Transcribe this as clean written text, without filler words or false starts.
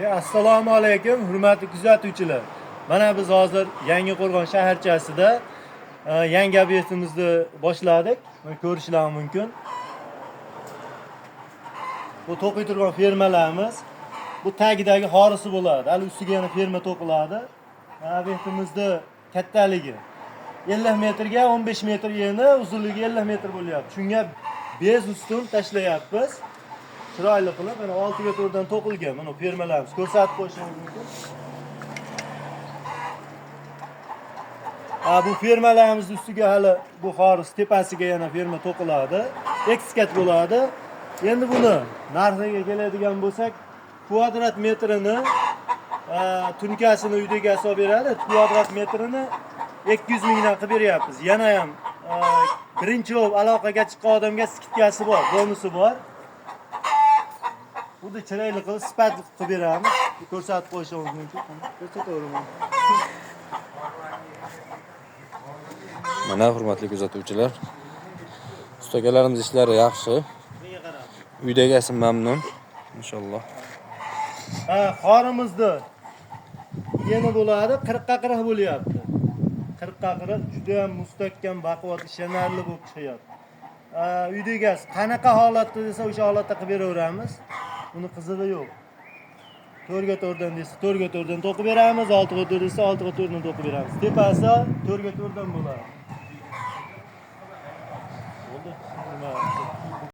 Assalomu alaykum, hurmatli kuzatuvchilar. Mana biz hozir Yangiqo'rg'on shaharchasida yangi obyektimizni boshladik. Mana ko'rishingiz mumkin. Bu to'qiy turgan fermalarimiz. Bu tagidagi horisi bo'ladi. Hali ustiga yana ferma to'qiladi. Obyektimizni kattaligi 50 metrga 15 metr yeni, uzunligi 50 metr bo'lyapti. Shunga bez ustun tashlayapmiz. Chiroyli qilib, mana 6 metrdan to'qilgan. Mana fermalarimiz ko'rsatib qo'yishingiz mumkin. Bu fermalarimiz ustiga hali bu xoris tepasiga yana ferma to'qiladi. Ekskat bo'ladi. Endi buni narxiga keladigan bo'lsak, kvadrat metrini tunkasini uydaga hisob beradi. Kvadrat metrini 200 mingdan qilib beryapmiz. Yana ham birinchi aloqaga chiqqan odamga skidkasi bor, bonusi bor. Buni chiroyli qilib sifat qilib beramiz. Ko'rsatib qo'yishingiz mumkin. Ko'rsataverman. Mana hurmatli kuzatuvchilar, ustakalarimiz ishlari yaxshi. Uyda egasi mamnun, inshaalloh. Qorimizni yeni bo'ladi, 40 ga 40 bo'lyapti. 40 ga 40 juda ham mustahkam, baquvvat, ishonarli bo'lib chiqyapti. Uyda egasi qanaqa holatda desa, o'sha holatda qilib beraveramiz. Buni qizig'i yo'q. 4 ga 4 dan desa 4 ga 4 dan to'qib beramiz, 6 ga 4 desa 6 ga 4 dan to'qib beramiz. Tepasi 4 ga 4 dan bo'ladi. Bo'ldi.